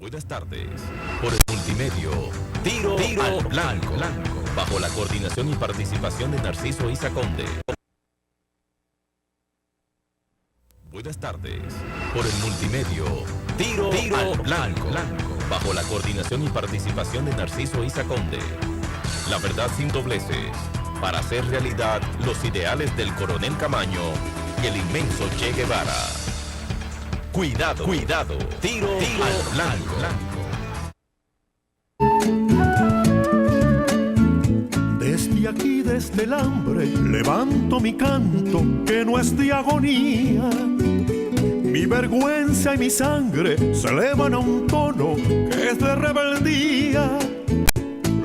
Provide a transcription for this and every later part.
Buenas tardes. Por el multimedio, Tiro al Blanco, bajo la coordinación y participación de Narciso Isa Conde. Buenas tardes. Por el multimedio, Tiro al Blanco, bajo la coordinación y participación de Narciso Isa Conde. La verdad sin dobleces, para hacer realidad los ideales del Coronel Camaño y el inmenso Che Guevara. Cuidado, tiro al blanco. Desde aquí, desde el hambre, levanto mi canto que no es de agonía. Mi vergüenza y mi sangre se elevan a un tono que es de rebeldía.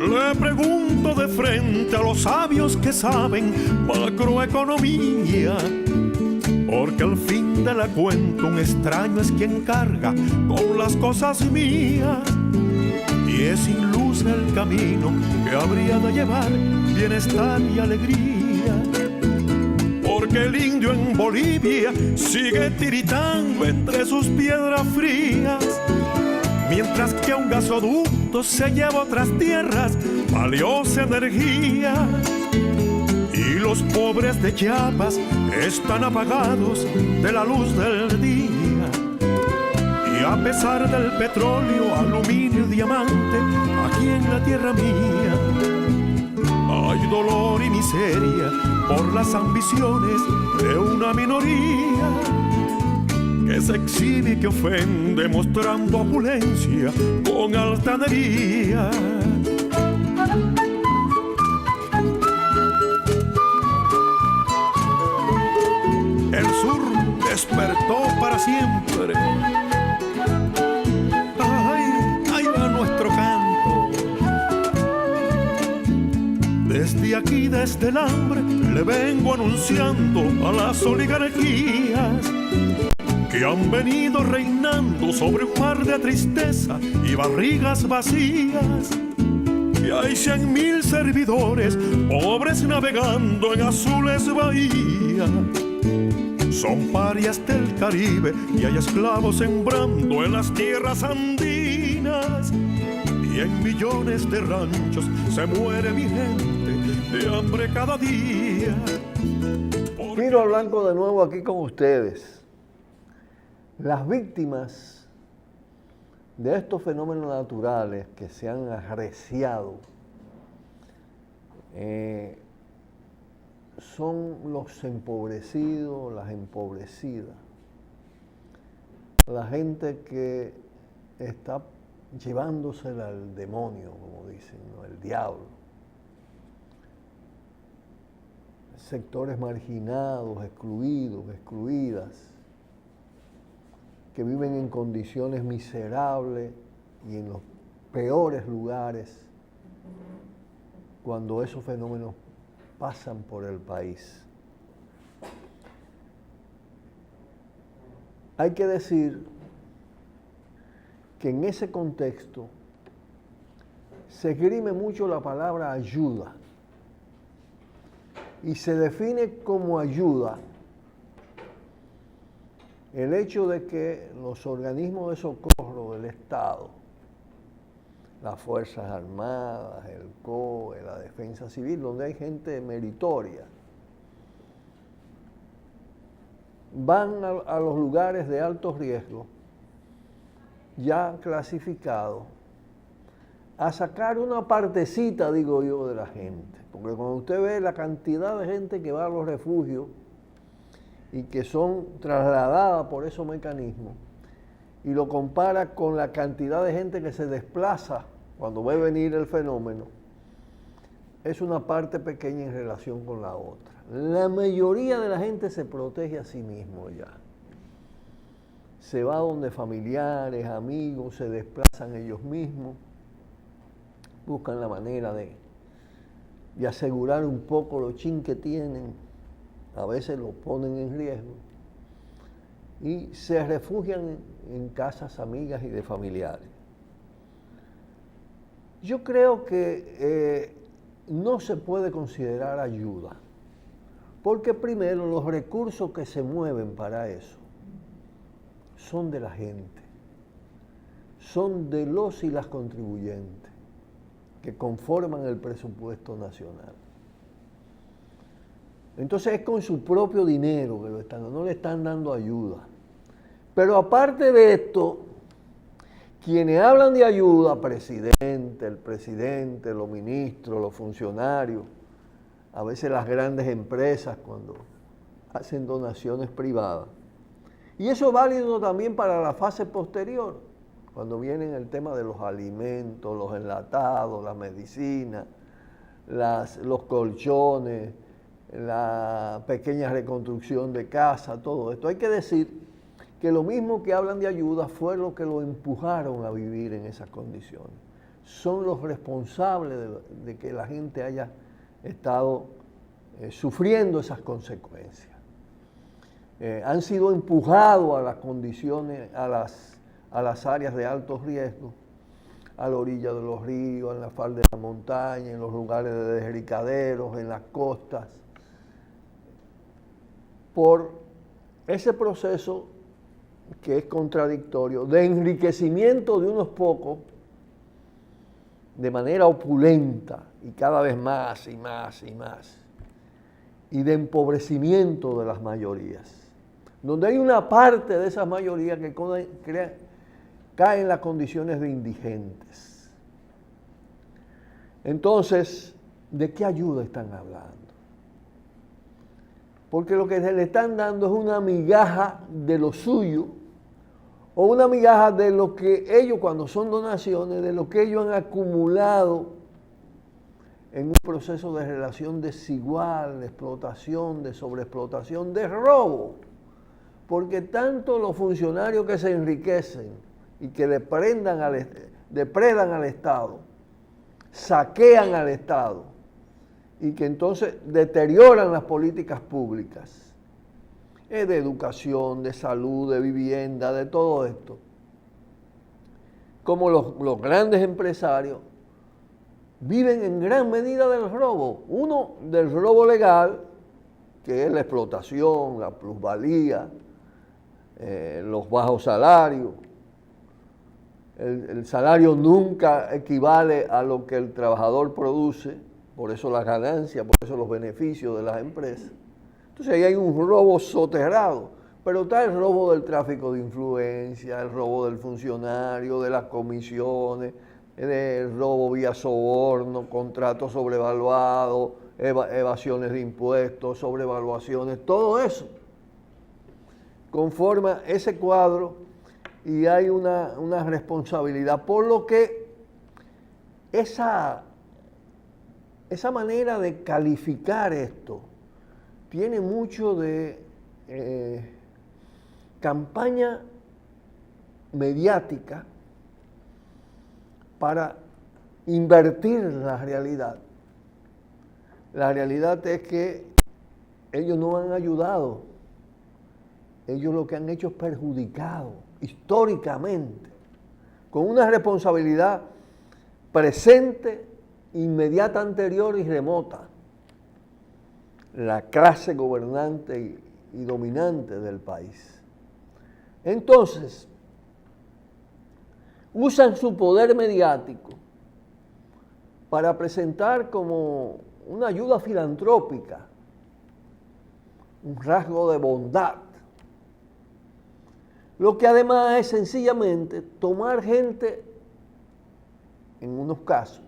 Le pregunto de frente a los sabios que saben macroeconomía, porque al fin de la cuenta un extraño es quien carga con las cosas mías. Y es sin luz el camino que habría de llevar bienestar y alegría. Porque el indio en Bolivia sigue tiritando entre sus piedras frías, mientras que un gasoducto se lleva a otras tierras valiosa energía. Y los pobres de Chiapas están apagados de la luz del día. Y a pesar del petróleo, aluminio y diamante, aquí en la tierra mía hay dolor y miseria por las ambiciones de una minoría que se exhibe y que ofende mostrando opulencia con altanería. El sur despertó para siempre. Ay, ahí va nuestro canto. Desde aquí, desde el hambre, le vengo anunciando a las oligarquías que han venido reinando sobre un mar de tristeza y barrigas vacías. Que hay 100.000 servidores, pobres navegando en azules bahías. Son parias del Caribe y hay esclavos sembrando en las tierras andinas. Y en millones de ranchos se muere mi gente de hambre cada día. Tiro al Blanco de nuevo aquí con ustedes. Las víctimas de estos fenómenos naturales que se han arreciado son los empobrecidos, las empobrecidas, la gente que está llevándosela al demonio, como dicen, ¿no? El diablo. Sectores marginados, excluidos, excluidas, que viven en condiciones miserables y en los peores lugares cuando esos fenómenos pasan por el país. Hay que decir que en ese contexto se esgrime mucho la palabra ayuda y se define como ayuda el hecho de que los organismos de socorro del Estado, las Fuerzas Armadas, el COE, la Defensa Civil, donde hay gente meritoria, van a los lugares de alto riesgo, ya clasificados, a sacar una partecita, digo yo, de la gente. Porque cuando usted ve la cantidad de gente que va a los refugios y que son trasladadas por esos mecanismos, y lo compara con la cantidad de gente que se desplaza cuando ve venir el fenómeno, es una parte pequeña en relación con la otra. La mayoría de la gente se protege a sí mismo ya. Se va donde familiares, amigos, se desplazan ellos mismos, buscan la manera de asegurar un poco lo chin que tienen, a veces lo ponen en riesgo, y se refugian en casas amigas y de familiares. Yo creo que no se puede considerar ayuda, porque primero los recursos que se mueven para eso son de la gente. son de los y las contribuyentes que conforman el presupuesto nacional. Entonces es con su propio dinero que lo están dando, no le están dando ayuda. Pero aparte de esto, quienes hablan de ayuda, el presidente, los ministros, los funcionarios, a veces las grandes empresas cuando hacen donaciones privadas. Y eso es válido también para la fase posterior, cuando viene el tema de los alimentos, los enlatados, la medicina, los colchones, la pequeña reconstrucción de casa, todo esto. Hay que decir que lo mismo que hablan de ayuda fue lo que lo empujaron a vivir en esas condiciones. Son los responsables de que la gente haya estado sufriendo esas consecuencias. Han sido empujados a las condiciones, a las áreas de alto riesgo, a la orilla de los ríos, en la falda de la montaña, en los lugares de desricaderos, en las costas, por ese proceso que es contradictorio de enriquecimiento de unos pocos de manera opulenta y cada vez más y más y más, y de empobrecimiento de las mayorías, donde hay una parte de esas mayorías que cae en las condiciones de indigentes. Entonces, ¿de qué ayuda están hablando? Porque lo que se le están dando es una migaja de lo suyo, o una migaja de lo que ellos, cuando son donaciones, de lo que ellos han acumulado en un proceso de relación desigual, de explotación, de sobreexplotación, de robo. Porque tanto los funcionarios que se enriquecen y que depredan al Estado, saquean al Estado y que entonces deterioran las políticas públicas de educación, de salud, de vivienda, de todo esto. Como los grandes empresarios viven en gran medida del robo. Uno, del robo legal, que es la explotación, la plusvalía, los bajos salarios. El salario nunca equivale a lo que el trabajador produce, por eso las ganancias, por eso los beneficios de las empresas. Entonces ahí hay un robo soterrado, pero está el robo del tráfico de influencia, el robo del funcionario, de las comisiones, el robo vía soborno, contratos sobrevaluados, evasiones de impuestos, sobrevaluaciones, todo eso conforma ese cuadro y hay una responsabilidad, por lo que esa manera de calificar esto tiene mucho de campaña mediática para invertir la realidad. La realidad es que ellos no han ayudado, ellos lo que han hecho es perjudicado históricamente, con una responsabilidad presente, inmediata, anterior y remota. La clase gobernante y dominante del país. Entonces, usan su poder mediático para presentar como una ayuda filantrópica, un rasgo de bondad. Lo que además es sencillamente tomar gente, en unos casos,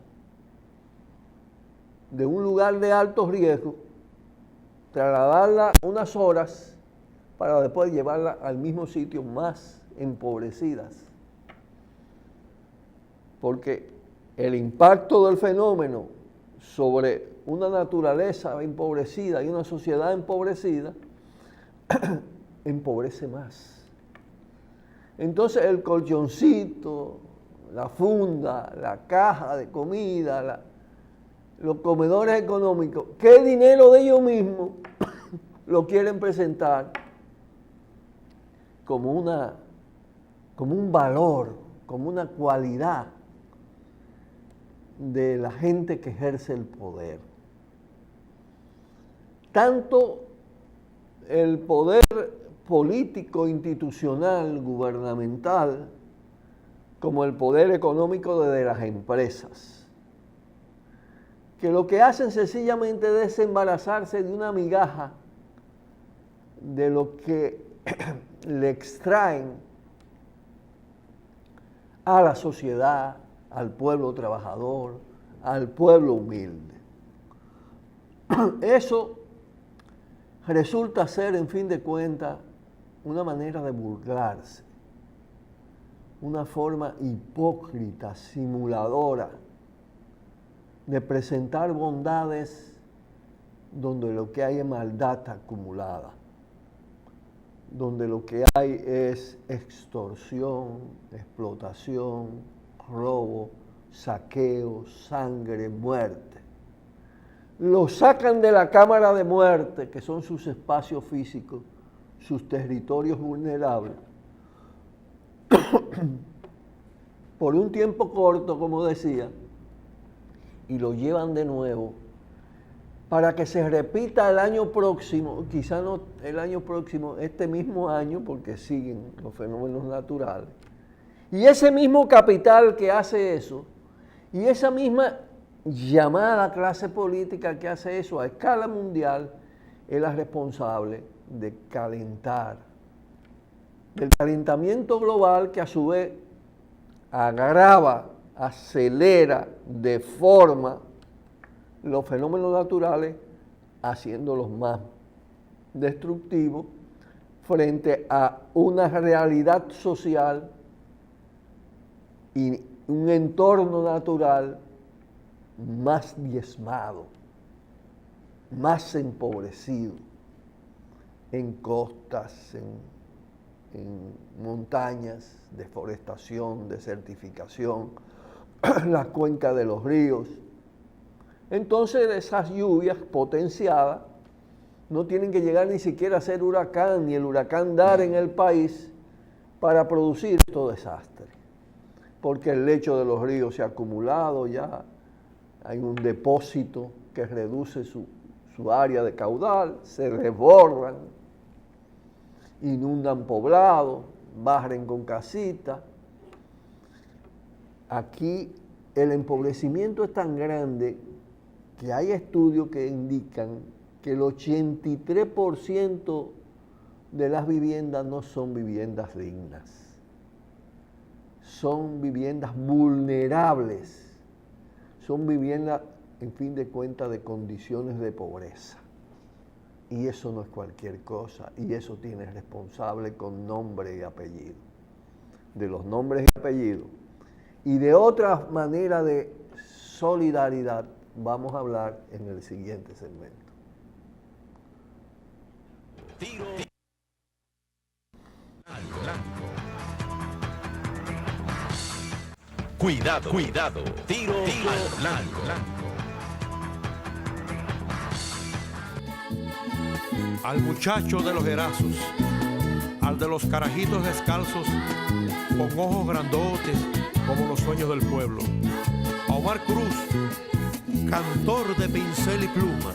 de un lugar de alto riesgo, trasladarla unas horas para después llevarla al mismo sitio más empobrecidas. Porque el impacto del fenómeno sobre una naturaleza empobrecida y una sociedad empobrecida empobrece más. Entonces el colchoncito, la funda, la caja de comida, los comedores económicos, ¿qué dinero de ellos mismos lo quieren presentar como un valor, como una cualidad de la gente que ejerce el poder? Tanto el poder político, institucional, gubernamental, como el poder económico de las empresas, que lo que hacen sencillamente es desembarazarse de una migaja de lo que le extraen a la sociedad, al pueblo trabajador, al pueblo humilde. Eso resulta ser, en fin de cuentas, una manera de burlarse, una forma hipócrita, simuladora, de presentar bondades donde lo que hay es maldad acumulada, donde lo que hay es extorsión, explotación, robo, saqueo, sangre, muerte. Lo sacan de la cámara de muerte, que son sus espacios físicos, sus territorios vulnerables, por un tiempo corto, como decía, y lo llevan de nuevo para que se repita el año próximo, quizá no el año próximo, este mismo año, porque siguen los fenómenos naturales. Y ese mismo capital que hace eso, y esa misma llamada clase política que hace eso a escala mundial, es la responsable de calentar, del calentamiento global que a su vez agrava, acelera, deforma los fenómenos naturales, haciéndolos más destructivos frente a una realidad social y un entorno natural más diezmado, más empobrecido, en costas, en montañas, deforestación, desertificación, las cuencas de los ríos. Entonces esas lluvias potenciadas no tienen que llegar ni siquiera a ser huracán, ni el huracán dar en el país para producir estos desastres. Porque el lecho de los ríos se ha acumulado ya, hay un depósito que reduce su área de caudal, se desbordan, inundan poblados, barren con casitas. Aquí el empobrecimiento es tan grande que hay estudios que indican que el 83% de las viviendas no son viviendas dignas, son viviendas vulnerables, son viviendas, en fin de cuentas, de condiciones de pobreza. Y eso no es cualquier cosa, y eso tiene responsable con nombre y apellido. De los nombres y apellidos. Y de otra manera de solidaridad vamos a hablar en el siguiente segmento. Tiro blanco. Cuidado, cuidado. Tiro al blanco. Al muchacho de los erazos, al de los carajitos descalzos, con ojos grandotes como los sueños del pueblo. A Omar Cruz, cantor de pincel y pluma.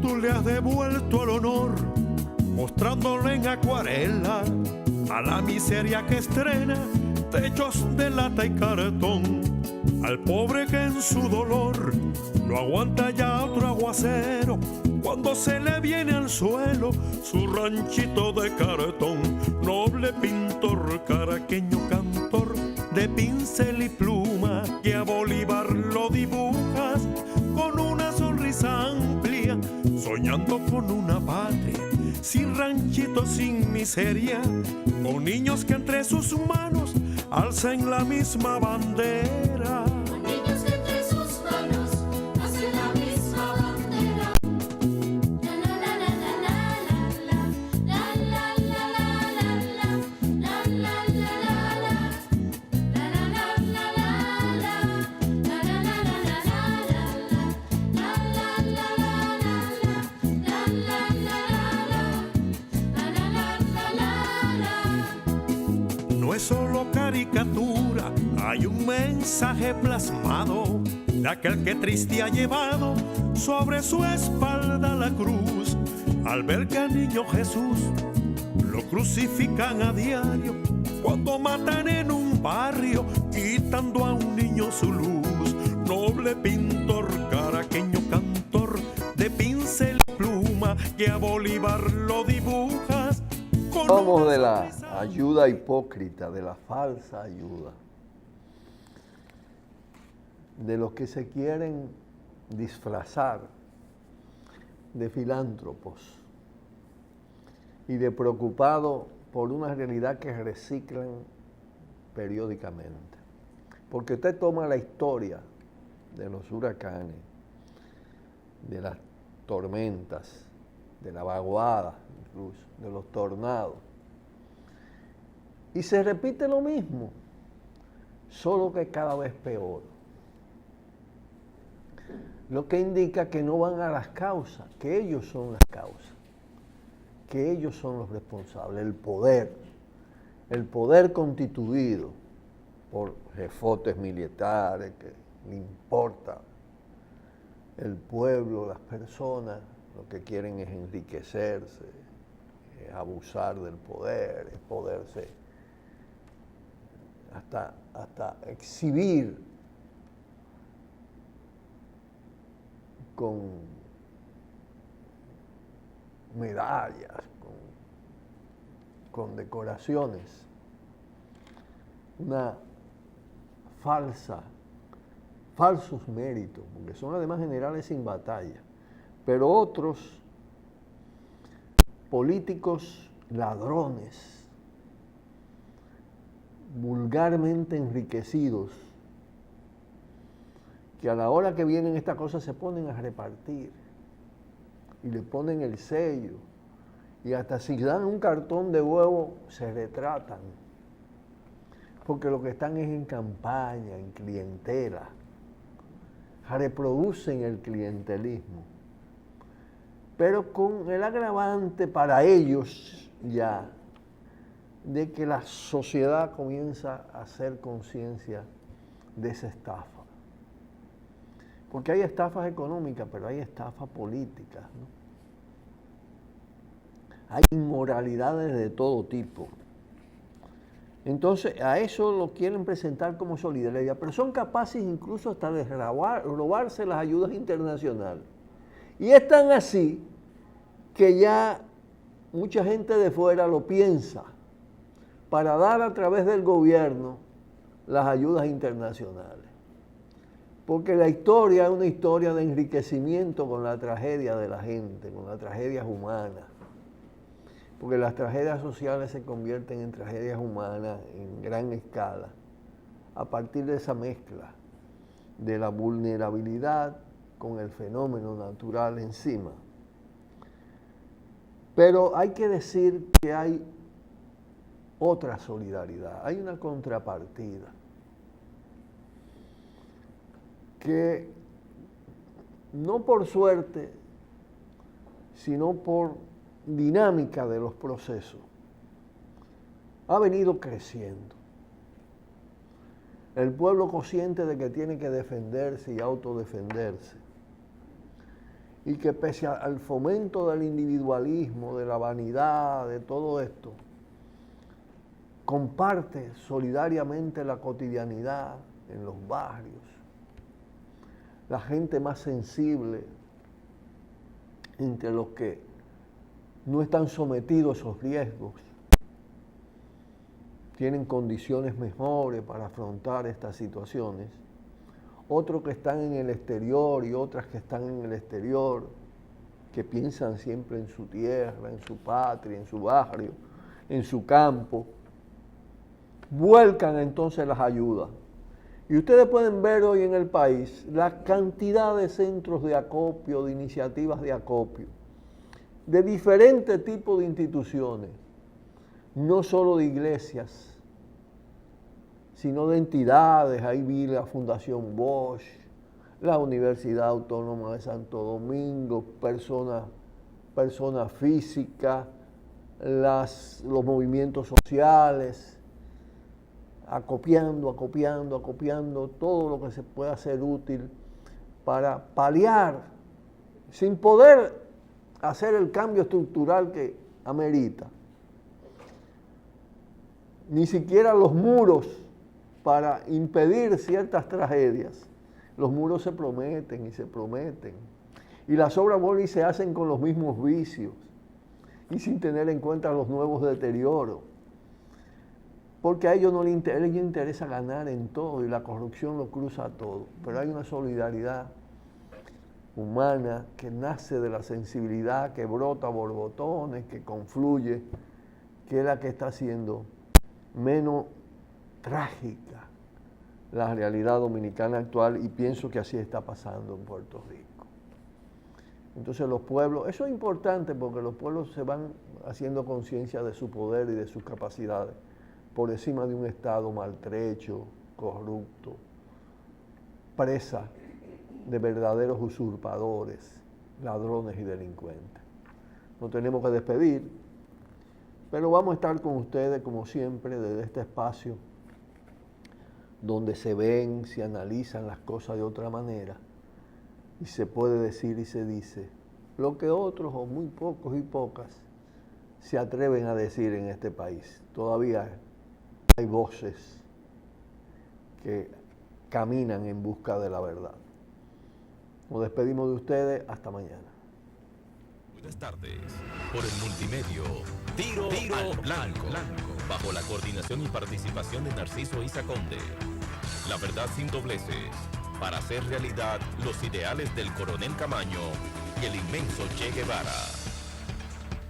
Tú le has devuelto el honor, mostrándole en acuarela a la miseria que estrena techos de lata y cartón. Al pobre que en su dolor no aguanta ya otro aguacero, cuando se le viene al suelo su ranchito de cartón. Noble pintor, caraqueño cantor de pincel y pluma, que a Bolívar lo dibujas con una sonrisa amplia, soñando con una patria sin ranchito, sin miseria, con niños que entre sus manos alzan la misma bandera. Solo caricatura, hay un mensaje plasmado de aquel que triste ha llevado sobre su espalda la cruz, al ver que al niño Jesús lo crucifican a diario cuando matan en un barrio, quitando a un niño su luz. Noble pintor, caraqueño cantor, de pincel y pluma, que a Bolívar lo dibujas. Vamos de la ayuda hipócrita, de la falsa ayuda, de los que se quieren disfrazar de filántropos y de preocupados por una realidad que reciclan periódicamente. Porque usted toma la historia de los huracanes, de las tormentas, de la vaguada, incluso, de los tornados, y se repite lo mismo, solo que cada vez peor. Lo que indica que no van a las causas, que ellos son las causas, que ellos son los responsables, el poder constituido por jefotes militares que le importa el pueblo, las personas, lo que quieren es enriquecerse, es abusar del poder, es poderse hasta exhibir con medallas, con decoraciones, una falsos méritos, porque son además generales sin batalla, pero otros políticos ladrones, vulgarmente enriquecidos, que a la hora que vienen estas cosas se ponen a repartir y le ponen el sello, y hasta si dan un cartón de huevo se retratan, porque lo que están es en campaña, en clientela, reproducen el clientelismo, pero con el agravante para ellos ya de que la sociedad comienza a hacer conciencia de esa estafa. Porque hay estafas económicas, pero hay estafas políticas, ¿no? Hay inmoralidades de todo tipo. Entonces, a eso lo quieren presentar como solidaridad, pero son capaces incluso hasta de robarse las ayudas internacionales. Y es tan así que ya mucha gente de fuera lo piensa para dar a través del gobierno las ayudas internacionales. Porque la historia es una historia de enriquecimiento con la tragedia de la gente, con las tragedias humanas. Porque las tragedias sociales se convierten en tragedias humanas en gran escala, a partir de esa mezcla de la vulnerabilidad con el fenómeno natural encima. Pero hay que decir que hay otra solidaridad, hay una contrapartida que no por suerte, sino por dinámica de los procesos, ha venido creciendo. El pueblo consciente de que tiene que defenderse y autodefenderse, y que pese al fomento del individualismo, de la vanidad, de todo esto, comparte solidariamente la cotidianidad en los barrios. La gente más sensible, entre los que no están sometidos a esos riesgos, tienen condiciones mejores para afrontar estas situaciones. Otros que están en el exterior y otras que están en el exterior, que piensan siempre en su tierra, en su patria, en su barrio, en su campo, vuelcan entonces las ayudas. Y ustedes pueden ver hoy en el país la cantidad de centros de acopio, de iniciativas de acopio, de diferentes tipos de instituciones, no solo de iglesias, sino de entidades. Ahí vi la Fundación Bosch, la Universidad Autónoma de Santo Domingo, personas físicas, los movimientos sociales, acopiando todo lo que se pueda hacer útil para paliar, sin poder hacer el cambio estructural que amerita, ni siquiera los muros para impedir ciertas tragedias. Los muros se prometen y se prometen. Y las obras vuelven y se hacen con los mismos vicios y sin tener en cuenta los nuevos deterioros. Porque a ellos no les interesa ganar en todo y la corrupción lo cruza todo. Pero hay una solidaridad humana que nace de la sensibilidad, que brota a borbotones, que confluye, que es la que está haciendo menos trágica la realidad dominicana actual, y pienso que así está pasando en Puerto Rico. Entonces los pueblos, eso es importante porque los pueblos se van haciendo conciencia de su poder y de sus capacidades por encima de un Estado maltrecho, corrupto, presa de verdaderos usurpadores, ladrones y delincuentes. Nos tenemos que despedir, pero vamos a estar con ustedes como siempre desde este espacio donde se ven, se analizan las cosas de otra manera y se puede decir y se dice lo que otros o muy pocos y pocas se atreven a decir en este país. Todavía hay voces que caminan en busca de la verdad. Nos despedimos de ustedes, hasta mañana. Buenas tardes. Por el multimedio, Tiro al Blanco, bajo la coordinación y participación de Narciso Isa Conde. La verdad sin dobleces, para hacer realidad los ideales del Coronel Camaño y el inmenso Che Guevara.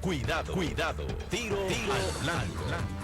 Cuidado, Tiro al Blanco.